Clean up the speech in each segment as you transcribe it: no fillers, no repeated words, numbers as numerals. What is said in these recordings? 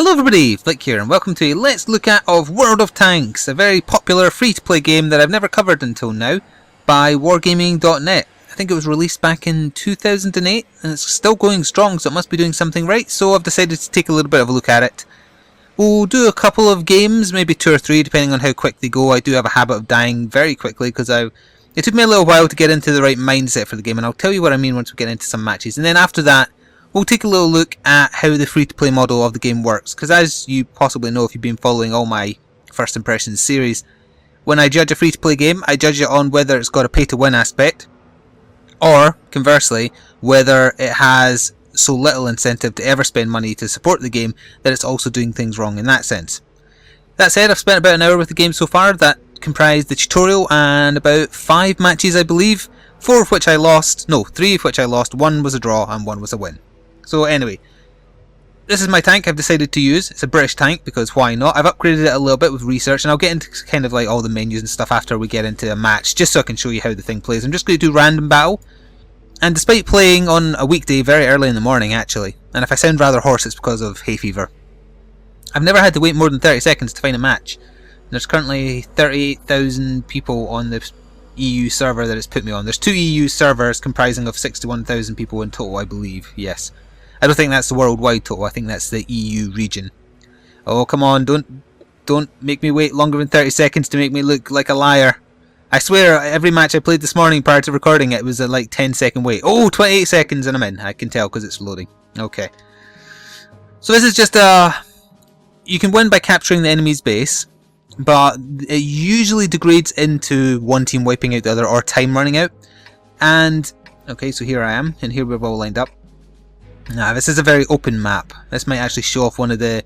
Hello everybody, Flik here, and welcome to a Let's Look At of World of Tanks, a very popular free-to-play game that I've never covered until now, by wargaming.net. I think it was released back in 2008, and it's still going strong, so it must be doing something right, so I've decided to take a little bit of a look at it. We'll do a couple of games, maybe 2 or 3, depending on how quick they go. I do have a habit of dying very quickly, because it took me a little while to get into the right mindset for the game, and I'll tell you what I mean once we get into some matches. And then after that, we'll take a little look at how the free-to-play model of the game works, because as you possibly know if you've been following all my First Impressions series, when I judge a free-to-play game, I judge it on whether it's got a pay-to-win aspect, or, conversely, whether it has so little incentive to ever spend money to support the game that it's also doing things wrong in that sense. That said, I've spent about an hour with the game so far. That comprised the tutorial and about 5 matches, I believe, 3 of which I lost, 1 was a draw and 1 was a win. So anyway, this is my tank I've decided to use. It's a British tank because why not? I've upgraded it a little bit with research, and I'll get into kind of like all the menus and stuff after we get into a match, just so I can show you how the thing plays. I'm just going to do random battle, and despite playing on a weekday very early in the morning actually, and if I sound rather hoarse it's because of hay fever, I've never had to wait more than 30 seconds to find a match. There's currently 38,000 people on the EU server that it's put me on. There's 2 EU servers comprising of 61,000 people in total, I believe, yes. I don't think that's the worldwide total, I think that's the EU region. Oh, come on, don't make me wait longer than 30 seconds to make me look like a liar. I swear, every match I played this morning prior to recording it was a like 10-second wait. Oh, 28 seconds and I'm in. I can tell because it's loading. Okay. So this is just you can win by capturing the enemy's base, but it usually degrades into one team wiping out the other or time running out. And, okay, so here I am, and here we're all lined up. Now, this is a very open map. This might actually show off one of the...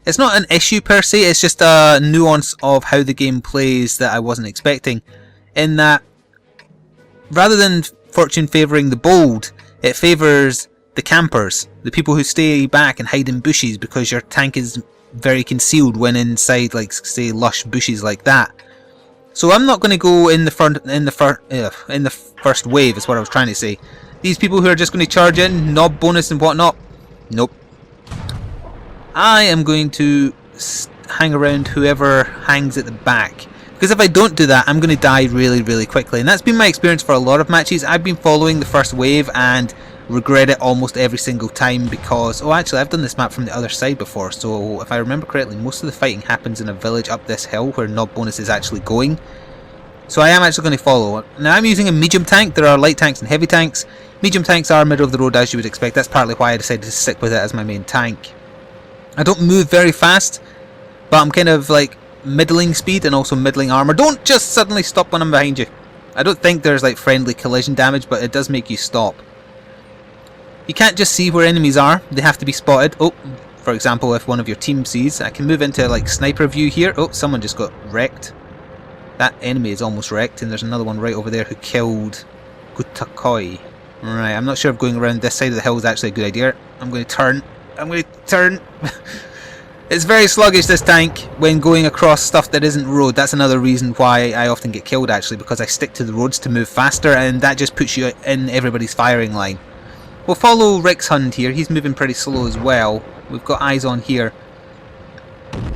It's not an issue per se, it's just a nuance of how the game plays that I wasn't expecting. In that, rather than fortune favouring the bold, it favours the campers. The people who stay back and hide in bushes because your tank is very concealed when inside, like, say, lush bushes like that. So I'm not going to go in the first wave, is what I was trying to say. These people who are just going to charge in, knob bonus and whatnot, nope. I am going to hang around whoever hangs at the back. Because if I don't do that, I'm going to die really, really quickly. And that's been my experience for a lot of matches. I've been following the first wave and regret it almost every single time because... Oh, actually, I've done this map from the other side before. So if I remember correctly, most of the fighting happens in a village up this hill where knob bonus is actually going. So I am actually going to follow. Now I'm using a medium tank. There are light tanks and heavy tanks. Medium tanks are middle of the road as you would expect. That's partly why I decided to stick with it as my main tank. I don't move very fast, but I'm kind of like middling speed and also middling armor. Don't just suddenly stop when I'm behind you. I don't think there's like friendly collision damage, but it does make you stop. You can't just see where enemies are. They have to be spotted. Oh, for example, if one of your team sees, I can move into like sniper view here. Oh, someone just got wrecked. That enemy is almost wrecked, and there's another one right over there who killed Gutakoi. Right, I'm not sure if going around this side of the hill is actually a good idea. I'm going to turn. It's very sluggish, this tank, when going across stuff that isn't road. That's another reason why I often get killed, actually, because I stick to the roads to move faster, and that just puts you in everybody's firing line. We'll follow Rick's Hund here. He's moving pretty slow as well. We've got eyes on here.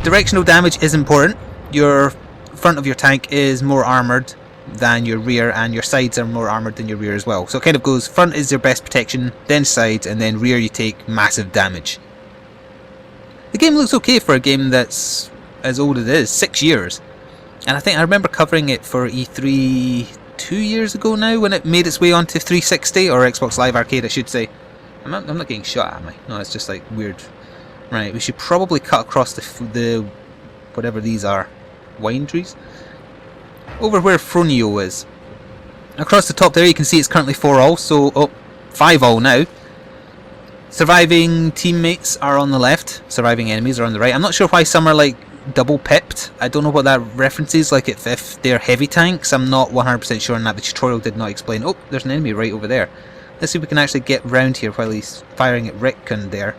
Directional damage is important. Your front of your tank is more armoured than your rear, and your sides are more armoured than your rear as well. So it kind of goes, front is your best protection, then sides, and then rear you take massive damage. The game looks okay for a game that's as old as it is, 6 years. And I think I remember covering it for E3 2 years ago now, when it made its way onto 360, or Xbox Live Arcade I should say. I'm not getting shot at, am I? No, it's just like weird. Right, we should probably cut across the whatever these are, wine trees? Over where Fronio is. Across the top there you can see it's currently 4-all, so 5-all now. Surviving teammates are on the left, surviving enemies are on the right. I'm not sure why some are like double pipped. I don't know what that references, like if they're heavy tanks. I'm not 100% sure on that. The tutorial did not explain. Oh, there's an enemy right over there. Let's see if we can actually get round here while he's firing at Rickon there.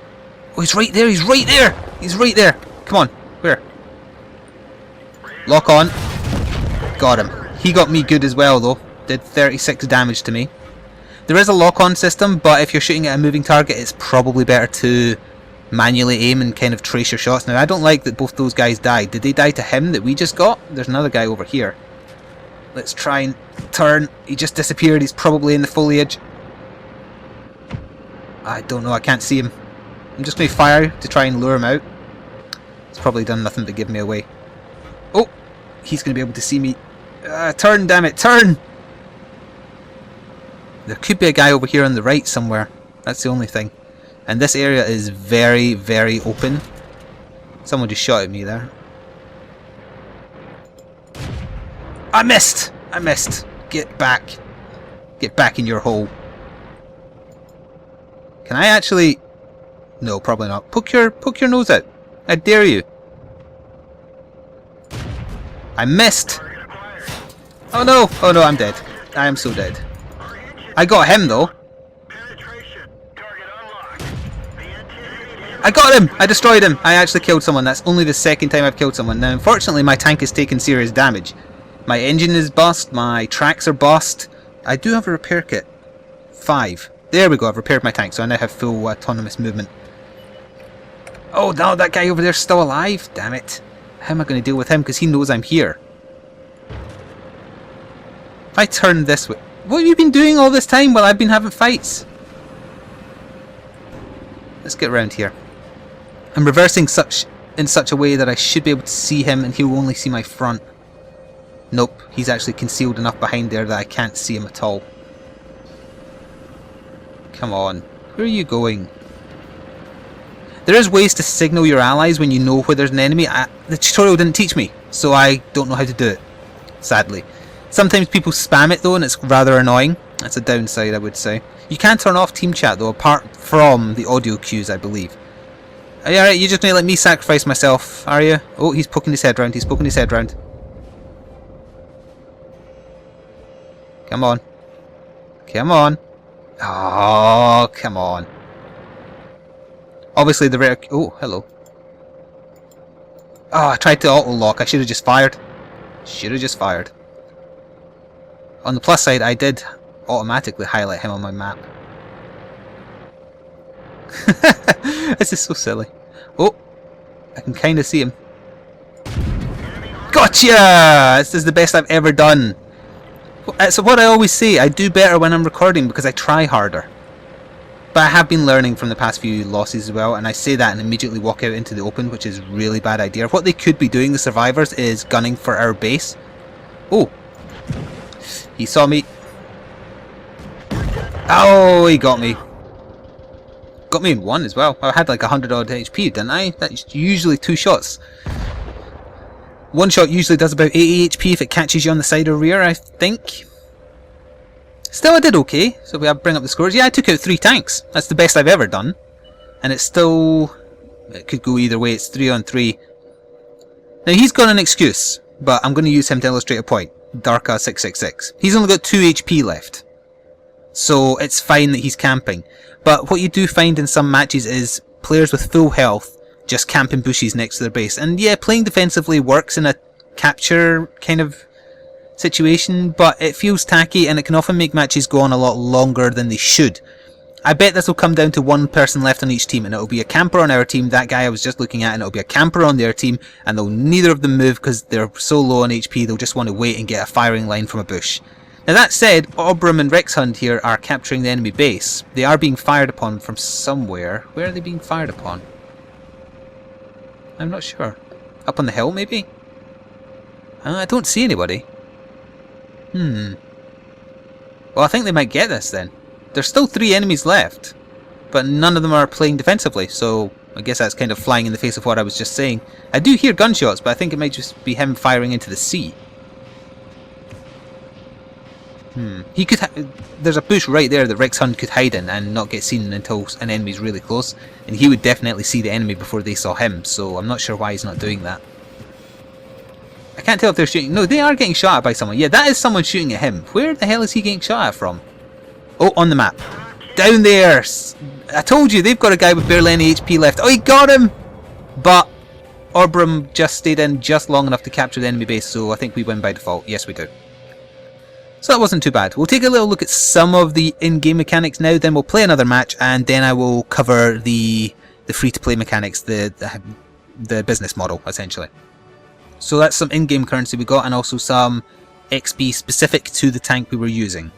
Oh, he's right there, he's right there! He's right there! Come on, where? Lock on. Got him. He got me good as well though. Did 36 damage to me. There is a lock-on system, but if you're shooting at a moving target, it's probably better to manually aim and kind of trace your shots. Now I don't like that both those guys died. Did they die to him that we just got? There's another guy over here. Let's try and turn. He just disappeared. He's probably in the foliage. I don't know. I can't see him. I'm just going to fire to try and lure him out. He's probably done nothing but give me away. Oh! He's going to be able to see me. Turn, damn it! Turn! There could be a guy over here on the right somewhere. That's the only thing. And this area is very, very open. Someone just shot at me there. I missed! I missed! Get back. Get back in your hole. Can I actually... No, probably not. Poke your nose out. I dare you. I missed! Oh no! Oh no, I'm dead. I am so dead. I got him though. I got him! I destroyed him! I actually killed someone. That's only the second time I've killed someone. Now unfortunately my tank has taken serious damage. My engine is bust, my tracks are bust. I do have a repair kit. 5. There we go, I've repaired my tank, so I now have full autonomous movement. Oh no, that guy over there's still alive? Damn it. How am I going to deal with him, because he knows I'm here? If I turn this way... What have you been doing all this time while I've been having fights? Let's get around here. I'm reversing in such a way that I should be able to see him and he will only see my front. Nope, he's actually concealed enough behind there that I can't see him at all. Come on, where are you going? There is ways to signal your allies when you know where there's an enemy. The tutorial didn't teach me, so I don't know how to do it, sadly. Sometimes people spam it though and it's rather annoying. That's a downside, I would say. You can turn off team chat though, apart from the audio cues, I believe. Alright, you're just going to let me sacrifice myself, are you? Oh, he's poking his head round, he's poking his head round. Come on. Come on. Oh, come on. Obviously the rare... Oh, hello. Oh, I tried to auto-lock. I should have just fired. Should have just fired. On the plus side, I did automatically highlight him on my map. This is so silly. Oh, I can kind of see him. Gotcha! This is the best I've ever done. So what I always say, I do better when I'm recording because I try harder. But I have been learning from the past few losses as well, and I say that and immediately walk out into the open, which is a really bad idea. What they could be doing, the survivors, is gunning for our base. Oh! He saw me. Oh, he got me. Got me in one as well. I had like 100 odd HP, didn't I? That's usually 2 shots. One shot usually does about 80 HP if it catches you on the side or rear, I think. Still, I did okay. So we bring up the scores. Yeah, I took out 3 tanks. That's the best I've ever done. And it's still... It could go either way. It's 3 on 3. Now, he's got an excuse, but I'm going to use him to illustrate a point. Darka 666. He's only got 2 HP left. So it's fine that he's camping. But what you do find in some matches is players with full health just camping bushes next to their base. And yeah, playing defensively works in a capture kind of situation, but it feels tacky and it can often make matches go on a lot longer than they should. I bet this will come down to one person left on each team, and it'll be a camper on our team, that guy I was just looking at, and it'll be a camper on their team, and they'll neither of them move because they're so low on HP they'll just want to wait and get a firing line from a bush. Now that said, Obram and Rexhund here are capturing the enemy base. They are being fired upon from somewhere. Where are they being fired upon? I'm not sure. Up on the hill, maybe? I don't see anybody. Well, I think they might get this then. There's still 3 enemies left, but none of them are playing defensively, so I guess that's kind of flying in the face of what I was just saying. I do hear gunshots, but I think it might just be him firing into the sea. He could. There's a bush right there that Rexhund could hide in and not get seen until an enemy's really close, and he would definitely see the enemy before they saw him. So I'm not sure why he's not doing that. I can't tell if they're shooting. No, they are getting shot at by someone. Yeah, that is someone shooting at him. Where the hell is he getting shot at from? Oh, on the map, down there. I told you they've got a guy with barely any HP left. Oh, he got him, but Obram just stayed in just long enough to capture the enemy base. So I think we win by default. Yes, we do. So that wasn't too bad. We'll take a little look at some of the in-game mechanics now, then we'll play another match, and then I will cover the the free-to-play mechanics, the business model, essentially. So that's some in-game currency we got, and also some XP specific to the tank we were using.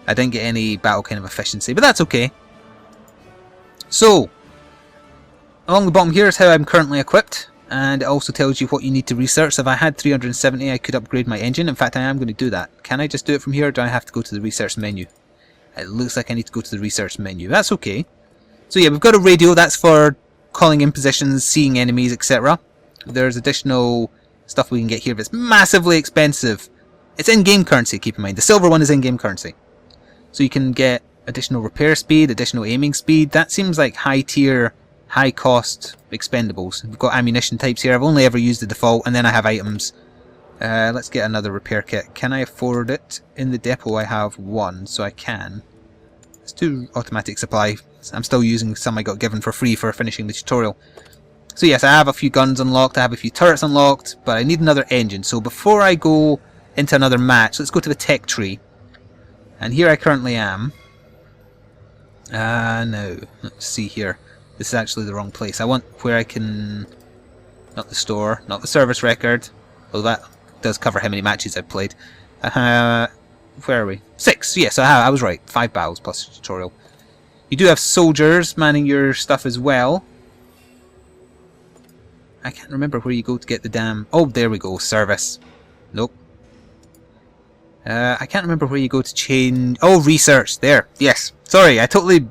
I didn't get any battle kind of efficiency, but that's okay. So, along the bottom here is how I'm currently equipped, and it also tells you what you need to research. So if I had 370, I could upgrade my engine. In fact, I am going to do that. Can I just do it from here, or do I have to go to the research menu? It looks like I need to go to the research menu. That's okay. So yeah, we've got a radio. That's for calling in positions, seeing enemies, etc. There's additional stuff we can get here, but it's massively expensive. It's in-game currency, keep in mind. The silver one is in-game currency. So you can get additional repair speed, additional aiming speed. That seems like high-tier, high-cost expendables. We've got ammunition types here. I've only ever used the default, and then I have items. Let's get another repair kit. Can I afford it? In the depot I have one, so I can. Let's do automatic supply. I'm still using some I got given for free for finishing the tutorial. So yes, I have a few guns unlocked, I have a few turrets unlocked, but I need another engine. So before I go into another match, let's go to the tech tree. And here I currently am. No. Let's see here. This is actually the wrong place. I want where I can... Not the store, not the service record. Well, that does cover how many matches I've played. Where are we? 6! Yes, I was right. 5 battles plus a tutorial. You do have soldiers manning your stuff as well. I can't remember where you go to get the damn... Oh, there we go. Service. Nope. I can't remember where you go to change... Oh, research. There. Yes. Sorry, I totally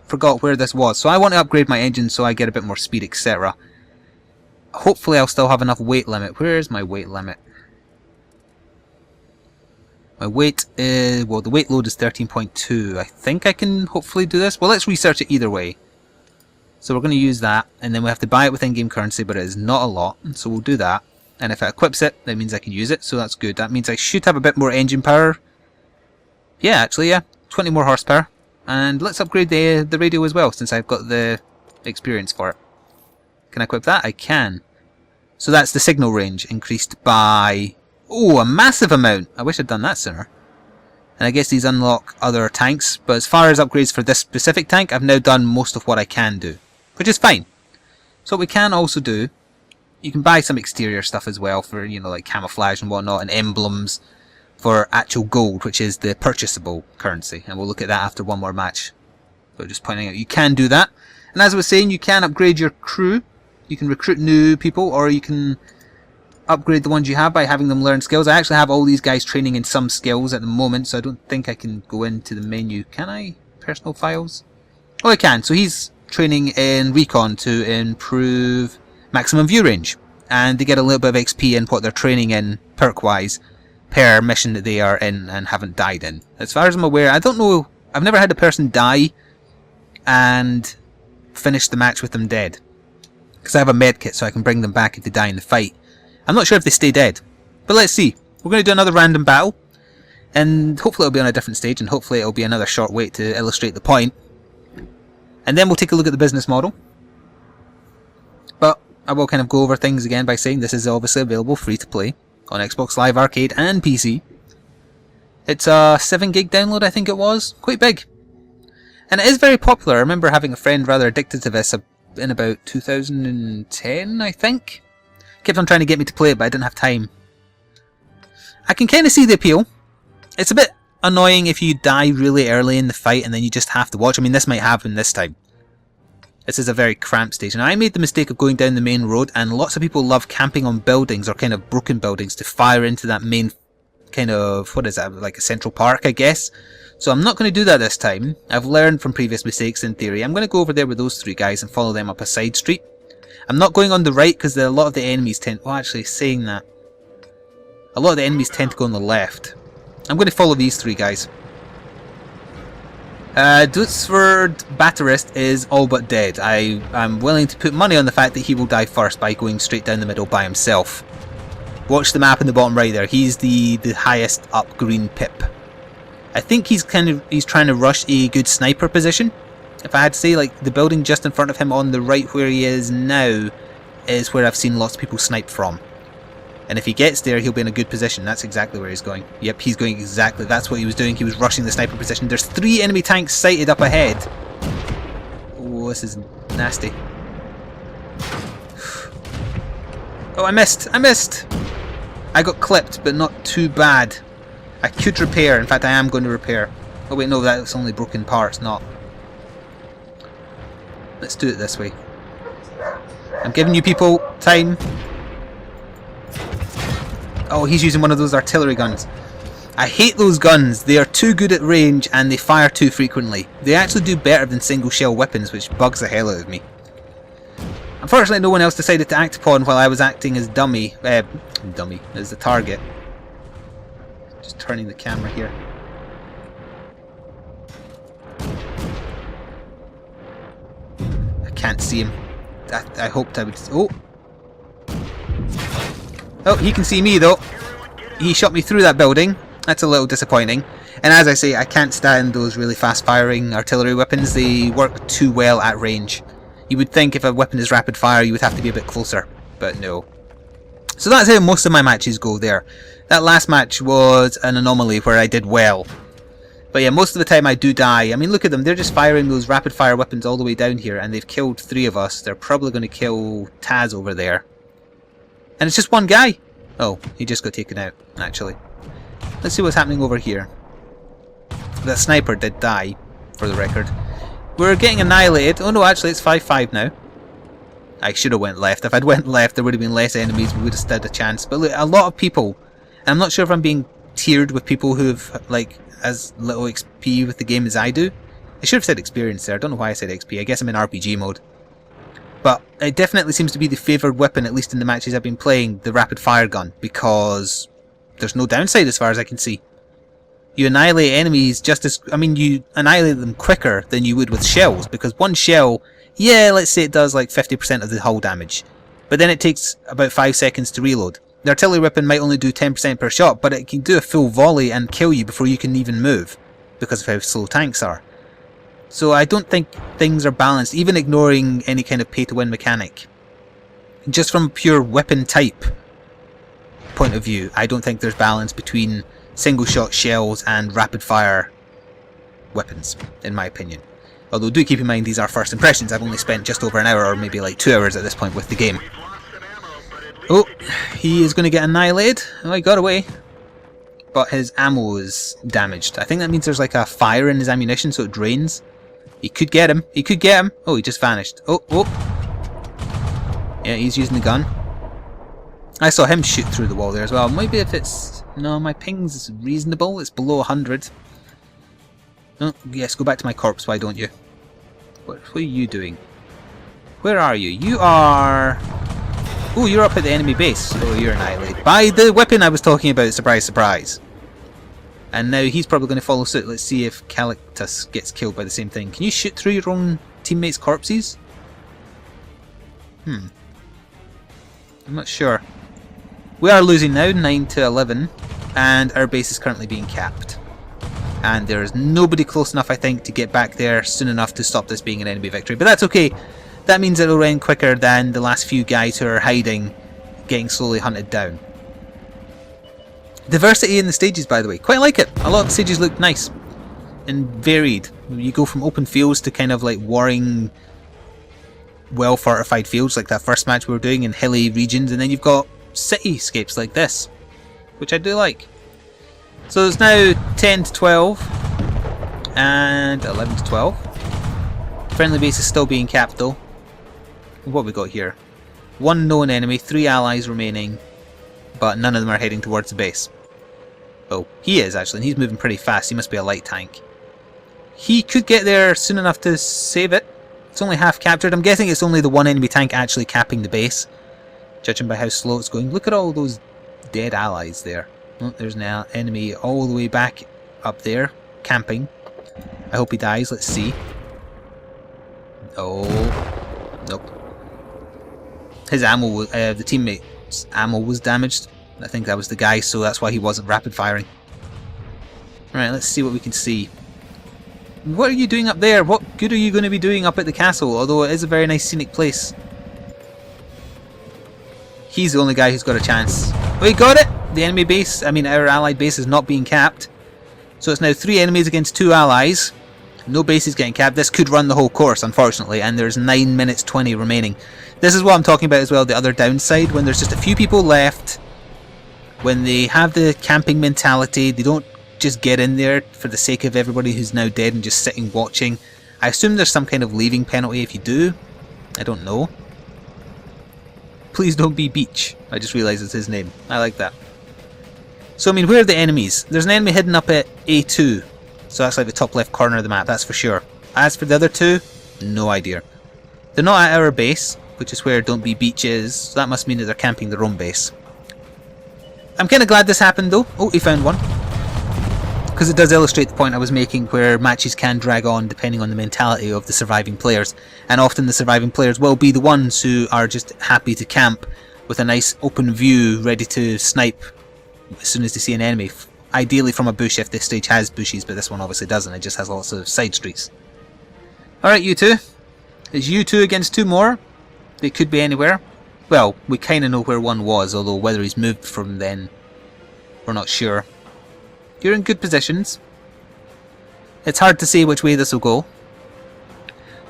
forgot where this was. So I want to upgrade my engine so I get a bit more speed, etc. Hopefully I'll still have enough weight limit. Where is my weight limit? My weight is... Well, the weight load is 13.2. I think I can hopefully do this. Well, let's research it either way. So we're going to use that, and then we have to buy it with in-game currency, but it is not a lot, so we'll do that. And if it equips it, that means I can use it, so that's good. That means I should have a bit more engine power. Yeah, actually, yeah. 20 more horsepower. And let's upgrade the radio as well, since I've got the experience for it. Can I equip that? I can. So that's the signal range, increased by... Oh, a massive amount! I wish I'd done that sooner. And I guess these unlock other tanks, but as far as upgrades for this specific tank, I've now done most of what I can do. Which is fine. So what we can also do, you can buy some exterior stuff as well for, you know, like camouflage and whatnot, and emblems for actual gold, which is the purchasable currency. And we'll look at that after one more match. So just pointing out, you can do that. And as I was saying, you can upgrade your crew. You can recruit new people, or you can upgrade the ones you have by having them learn skills. I actually have all these guys training in some skills at the moment, so I don't think I can go into the menu. Can I? Personal files? Oh, I can. So he's training in recon to improve maximum view range, and they get a little bit of XP in what they're training in perk wise per mission that they are in and haven't died in. As far as I'm aware, I don't know, I've never had a person die and finish the match with them dead, because I have a med kit so I can bring them back if they die in the fight. I'm not sure if they stay dead, but let's see. We're going to do another random battle, and hopefully it'll be on a different stage, and hopefully it'll be another short wait to illustrate the point. And then we'll take a look at the business model. But I will kind of go over things again by saying this is obviously available free to play on Xbox Live Arcade and PC. It's a 7 gig download, I think it was. Quite big. And it is very popular. I remember having a friend rather addicted to this in about 2010, I think. Kept on trying to get me to play it, but I didn't have time. I can kind of see the appeal. It's a bit annoying if you die really early in the fight and then you just have to watch. I mean, this might happen this time. This is a very cramped stage. And I made the mistake of going down the main road, and lots of people love camping on buildings or kind of broken buildings to fire into that main kind of, what is that, like a central park, I guess. So I'm not going to do that this time. I've learned from previous mistakes in theory. I'm going to go over there with those 3 guys and follow them up a side street. I'm not going on the right because a lot of the enemies tend... Well, actually, saying that, a lot of the enemies tend to go on the left. I'm going to follow these 3 guys. Dutsford Batterist is all but dead. I'm willing to put money on the fact that he will die first by going straight down the middle by himself. Watch the map in the bottom right there. He's the highest up green pip. I think he's trying to rush a good sniper position. If I had to say, like, the building just in front of him on the right where he is now is where I've seen lots of people snipe from. And if he gets there, he'll be in a good position. That's exactly where he's going. Yep, he's going exactly. That's what he was doing. He was rushing the sniper position. There's 3 enemy tanks sighted up ahead. Oh, this is nasty. Oh, I missed! I missed! I got clipped, but not too bad. I could repair. In fact, I am going to repair. Oh wait, no, that's only broken parts, not. Let's do it this way. I'm giving you people time. Oh, he's using one of those artillery guns. I hate those guns. They are too good at range and they fire too frequently. They actually do better than single shell weapons, which bugs the hell out of me. Unfortunately, no one else decided to act upon while I was acting as dummy, as the target. Just turning the camera here. I can't see him. I hoped I would. Oh! Oh, he can see me though. He shot me through that building. That's a little disappointing. And as I say, I can't stand those really fast firing artillery weapons. They work too well at range. You would think if a weapon is rapid fire you would have to be a bit closer, but no. So that's how most of my matches go there. That last match was an anomaly where I did well. But yeah, most of the time I do die. I mean, look at them. They're just firing those rapid fire weapons all the way down here, and they've killed 3 of us. They're probably going to kill Taz over there. And it's just one guy. Oh, he just got taken out, actually. Let's see what's happening over here. That sniper did die, for the record. We're getting annihilated. Oh no, actually it's 5-5 now. I should have went left. If I'd went left there would have been less enemies. We would have stood a chance. But look, a lot of people. And I'm not sure if I'm being tiered with people who have like as little XP with the game as I do. I should have said experience there. I don't know why I said XP. I guess I'm in RPG mode. But it definitely seems to be the favoured weapon, at least in the matches I've been playing, the rapid fire gun. Because there's no downside as far as I can see. You annihilate enemies just as... I mean, you annihilate them quicker than you would with shells. Because one shell, yeah, let's say it does like 50% of the hull damage. But then it takes about 5 seconds to reload. The artillery weapon might only do 10% per shot, but it can do a full volley and kill you before you can even move. Because of how slow tanks are. So I don't think things are balanced, even ignoring any kind of pay-to-win mechanic. Just from a pure weapon type point of view, I don't think there's balance between single-shot shells and rapid-fire weapons, in my opinion. Although do keep in mind these are first impressions. I've only spent just over an hour, or maybe like 2 hours at this point with the game. Oh, he is going to get annihilated. Oh, he got away. But his ammo is damaged. I think that means there's like a fire in his ammunition, so it drains. He could get him. He could get him. Oh, he just vanished. Oh, oh. Yeah, he's using the gun. I saw him shoot through the wall there as well. Maybe if it's... No, my ping's reasonable. It's below 100. Oh, yes, go back to my corpse, why don't you? What are you doing? Where are you? You are... Oh, you're up at the enemy base. Oh, you're annihilated. By the weapon I was talking about, surprise, surprise. And now he's probably going to follow suit. Let's see if Calictus gets killed by the same thing. Can you shoot through your own teammates' corpses? I'm not sure. We are losing now, 9-11. And our base is currently being capped. And there is nobody close enough, I think, to get back there soon enough to stop this being an enemy victory. But that's okay. That means it'll end quicker than the last few guys who are hiding, getting slowly hunted down. Diversity in the stages, by the way. Quite like it. A lot of the stages look nice and varied. You go from open fields to kind of like warring, well-fortified fields like that first match we were doing in hilly regions, and then you've got cityscapes like this, which I do like. So it's now 10-12 and 11-12. Friendly base is still being capped though. What have we got here? 1 known enemy, 3 allies remaining, but none of them are heading towards the base. Oh, he is actually, and he's moving pretty fast. He must be a light tank. He could get there soon enough to save it. It's only half captured. I'm guessing it's only the 1 enemy tank actually capping the base, judging by how slow it's going. Look at all those dead allies there. Oh, there's an enemy all the way back up there, camping. I hope he dies. Let's see. Oh, nope. His ammo, the teammate's ammo was damaged. I think that was the guy, so that's why he wasn't rapid firing. Alright, let's see what we can see. What are you doing up there? What good are you going to be doing up at the castle? Although it is a very nice scenic place. He's the only guy who's got a chance. Oh, he got it! The enemy base, I mean our allied base is not being capped. So it's now 3 enemies against 2 allies. No base is getting capped. This could run the whole course, unfortunately, and there's 9 minutes 20 remaining. This is what I'm talking about as well, the other downside, when there's just a few people left, when they have the camping mentality, they don't just get in there for the sake of everybody who's now dead and just sitting watching. I assume there's some kind of leaving penalty if you do. I don't know. Please don't be Beach. I just realised it's his name. I like that. So, I mean, where are the enemies? There's an enemy hidden up at A2. So that's like the top left corner of the map, that's for sure. As for the other two, no idea. They're not at our base, which is where Don't Be Beach is. So that must mean that they're camping their own base. I'm kind of glad this happened though. Oh, he found one. Because it does illustrate the point I was making where matches can drag on depending on the mentality of the surviving players. And often the surviving players will be the ones who are just happy to camp with a nice open view ready to snipe as soon as they see an enemy. Ideally from a bush if this stage has bushes, but this one obviously doesn't. It just has lots of side streets. Alright, you two. It's you two against two more. They could be anywhere. Well, we kind of know where one was, although whether he's moved from then, we're not sure. You're in good positions. It's hard to say which way this will go.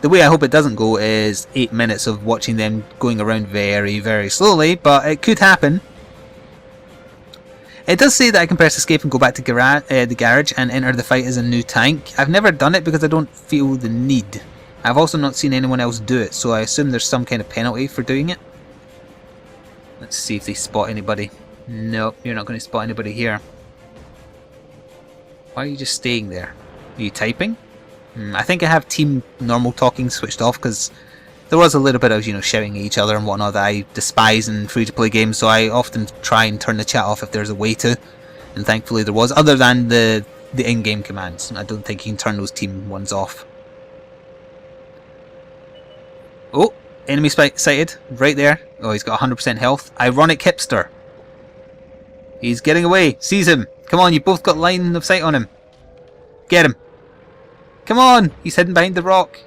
The way I hope it doesn't go is 8 minutes of watching them going around very, very slowly, but it could happen. It does say that I can press escape and go back to the garage and enter the fight as a new tank. I've never done it because I don't feel the need. I've also not seen anyone else do it, so I assume there's some kind of penalty for doing it. Let's see if they spot anybody. Nope, you're not going to spot anybody here. Why are you just staying there? Are you typing? I think I have team normal talking switched off because there was a little bit of, you know, shouting at each other and whatnot that I despise in free-to-play games, so I often try and turn the chat off if there's a way to. And thankfully there was, other than the in-game commands. I don't think you can turn those team ones off. Oh, enemy sighted, right there. Oh, he's got 100% health. Ironic hipster. He's getting away. Sees him. Come on, you both got line of sight on him. Get him. Come on! He's hidden behind the rock.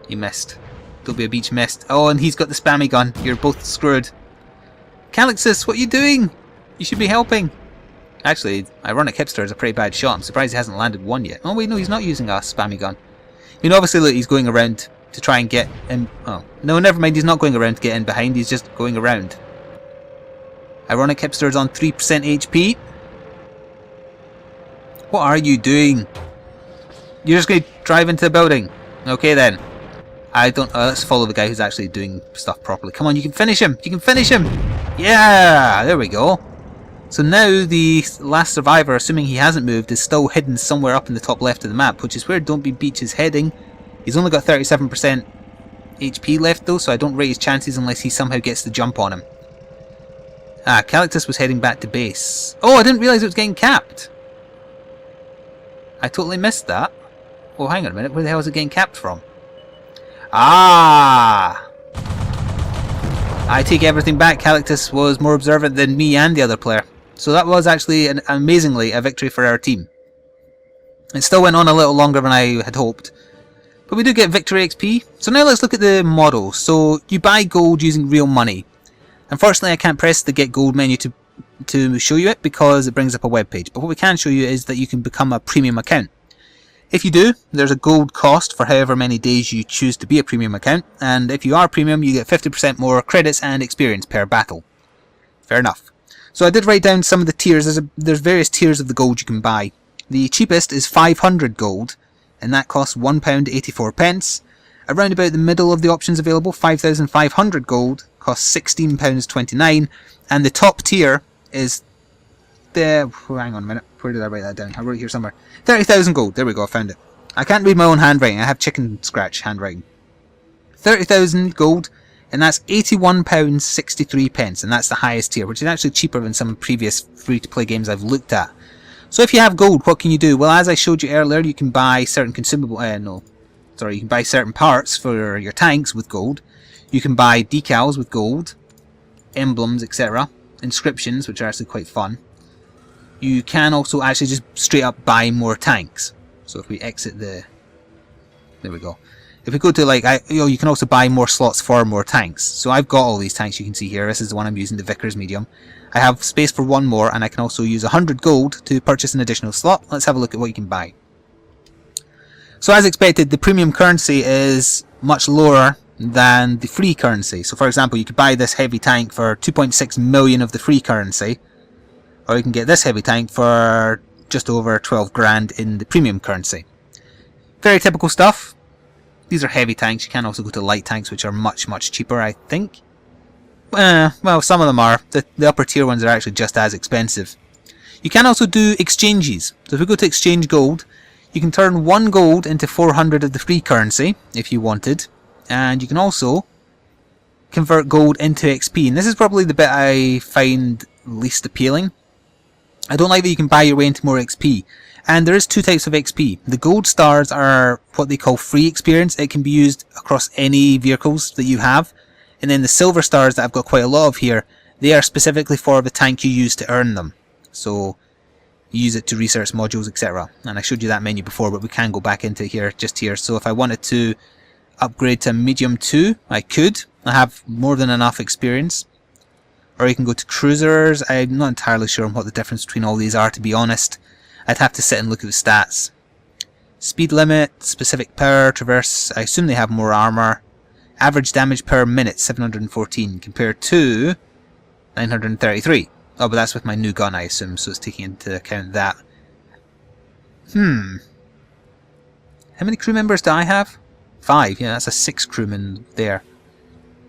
He missed. Don't be a Beach missed. Oh, and he's got the spammy gun. You're both screwed. Calixus, what are you doing? You should be helping. Actually, Ironic Hipster is a pretty bad shot. I'm surprised he hasn't landed one yet. Oh wait, no, he's not using a spammy gun. You know, obviously, look, he's going around to try and get in. Oh, no, never mind. He's not going around to get in behind. He's just going around. Ironic Hipster is on 3% HP. What are you doing? You're just going to drive into the building. Okay then. I don't... let's follow the guy who's actually doing stuff properly. Come on, you can finish him! You can finish him! Yeah! There we go. So now the last survivor, assuming he hasn't moved, is still hidden somewhere up in the top left of the map, which is where Don't Be Beach is heading. He's only got 37% HP left though, so I don't rate his chances unless he somehow gets the jump on him. Ah, Calixtus was heading back to base. Oh, I didn't realise it was getting capped! I totally missed that. Oh, hang on a minute, where the hell is it getting capped from? Ah! I take everything back, Calixtus was more observant than me and the other player. So that was actually, amazingly, a victory for our team. It still went on a little longer than I had hoped. But we do get victory XP. So now let's look at the models. So you buy gold using real money. Unfortunately, I can't press the Get Gold menu to show you it because it brings up a web page. But what we can show you is that you can become a premium account. If you do, there's a gold cost for however many days you choose to be a premium account, and if you are premium, you get 50% more credits and experience per battle. Fair enough. So I did write down some of the tiers. There's various tiers of the gold you can buy. The cheapest is 500 gold, and that costs £1.84. Around about the middle of the options available, 5,500 gold costs £16.29, and the top tier is the... hang on a minute. Where did I write that down? I wrote it here somewhere. 30,000 gold. There we go, I found it. I can't read my own handwriting. I have chicken scratch handwriting. 30,000 gold, and that's £81.63, and that's the highest tier, which is actually cheaper than some previous free-to-play games I've looked at. So if you have gold, what can you do? Well, as I showed you earlier, you can buy certain consumable... you can buy certain parts for your tanks with gold. You can buy decals with gold, emblems, etc. Inscriptions, which are actually quite fun. You can also actually just straight up buy more tanks. So if we exit the... there we go. If we go to like... you can also buy more slots for more tanks. So I've got all these tanks you can see here. This is the one I'm using, the Vickers Medium. I have space for one more, and I can also use 100 gold to purchase an additional slot. Let's have a look at what you can buy. So as expected, the premium currency is much lower than the free currency. So for example, you could buy this heavy tank for 2.6 million of the free currency, or you can get this heavy tank for just over 12 grand in the premium currency. Very typical stuff. These are heavy tanks. You can also go to light tanks, which are much cheaper, I think. Well, some of them are. The upper tier ones are actually just as expensive. You can also do exchanges. So if we go to exchange gold, you can turn 1 gold into 400 of the free currency if you wanted, and you can also convert gold into XP. And this is probably the bit I find least appealing. I don't like that you can buy your way into more XP. And there is 2 types of XP. The gold stars are what they call free experience. It can be used across any vehicles that you have. And then the silver stars that I've got quite a lot of here, they are specifically for the tank you use to earn them. So you use it to research modules, etc. And I showed you that menu before, but we can go back into here, just here. So if I wanted to upgrade to medium 2, I could. I have more than enough experience. Or you can go to cruisers. I'm not entirely sure on what the difference between all these are, to be honest. I'd have to sit and look at the stats. Speed limit, specific power, traverse, I assume they have more armor. Average damage per minute, 714, compared to 933. Oh, but that's with my new gun, I assume, so it's taking into account that. How many crew members do I have? 5, yeah, that's a 6 crewman there.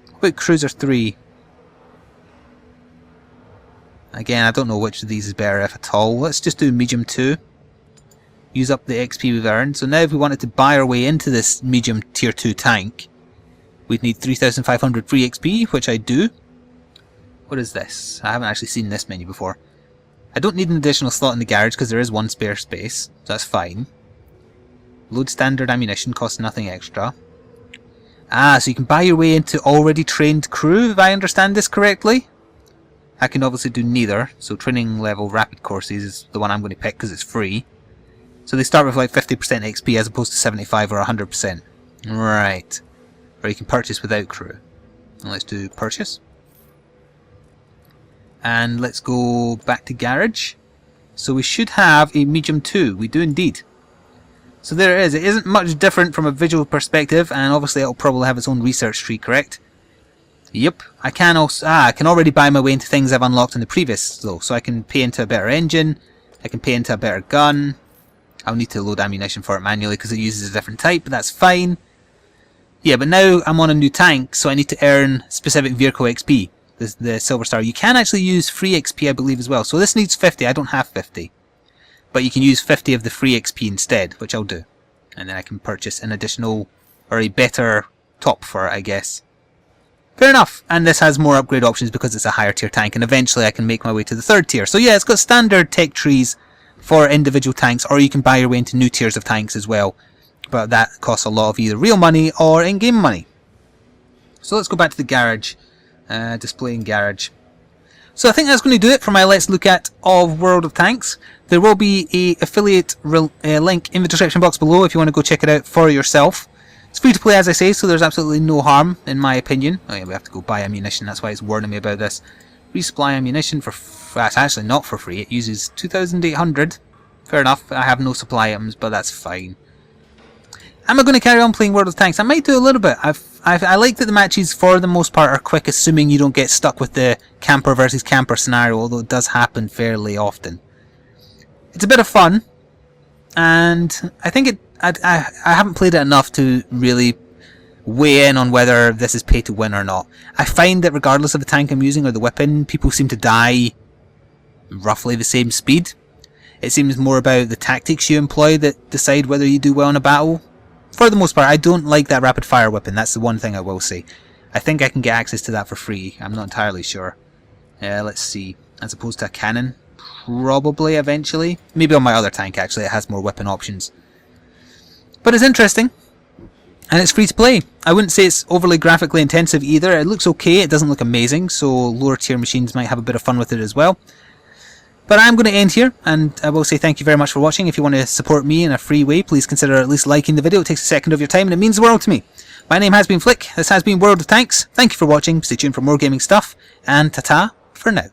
What about Cruiser 3? Again, I don't know which of these is better, if at all. Let's just do medium 2. Use up the XP we've earned. So now if we wanted to buy our way into this medium tier 2 tank, we'd need 3,500 free XP, which I do. What is this? I haven't actually seen this menu before. I don't need an additional slot in the garage because there is 1 spare space, so that's fine. Load standard ammunition, costs nothing extra. Ah, so you can buy your way into already trained crew, if I understand this correctly. I can obviously do neither, so training level rapid courses is the one I'm going to pick because it's free. So they start with like 50% XP as opposed to 75 or 100%. Right. Or you can purchase without crew. And let's do purchase. And let's go back to garage. So we should have a medium 2. We do indeed. So there it is. It isn't much different from a visual perspective, and obviously it'll probably have its own research tree, correct? Yep. I can also I can already buy my way into things I've unlocked in the previous though. So I can pay into a better engine, I can pay into a better gun. I'll need to load ammunition for it manually because it uses a different type, but that's fine. Yeah, but now I'm on a new tank, so I need to earn specific vehicle XP. The Silver Star. You can actually use free XP, I believe, as well. So this needs 50. I don't have 50. But you can use 50 of the free XP instead, which I'll do. And then I can purchase an additional, or a better top for it, I guess. Fair enough. And this has more upgrade options because it's a higher tier tank, and eventually I can make my way to the 3rd tier. So yeah, it's got standard tech trees for individual tanks, or you can buy your way into new tiers of tanks as well. But that costs a lot of either real money or in-game money. So let's go back to the garage. Display in garage. So I think that's going to do it for my Let's Look At of World of Tanks. There will be a affiliate link in the description box below if you want to go check it out for yourself. It's free to play, as I say, so there's absolutely no harm in my opinion. Oh yeah, we have to go buy ammunition, that's why it's warning me about this. Resupply ammunition for that's actually not for free. It uses 2,800. Fair enough, I have no supply items, but that's fine. Am I going to carry on playing World of Tanks? I might do a little bit. I like that the matches, for the most part, are quick, assuming you don't get stuck with the camper versus camper scenario, although it does happen fairly often. It's a bit of fun, and I think I haven't played it enough to really weigh in on whether this is pay to win or not. I find that regardless of the tank I'm using or the weapon, people seem to die roughly the same speed. It seems more about the tactics you employ that decide whether you do well in a battle. For the most part, I don't like that rapid fire weapon. That's the one thing I will say. I think I can get access to that for free. I'm not entirely sure. Let's see. As opposed to a cannon. Probably eventually. Maybe on my other tank actually it has more weapon options. But it's interesting. And it's free to play. I wouldn't say it's overly graphically intensive either. It looks okay. It doesn't look amazing. So lower tier machines might have a bit of fun with it as well. But I'm going to end here, and I will say thank you very much for watching. If you want to support me in a free way, please consider at least liking the video. It takes a second of your time, and it means the world to me. My name has been Flik. This has been World of Tanks. Thank you for watching. Stay tuned for more gaming stuff, and ta-ta for now.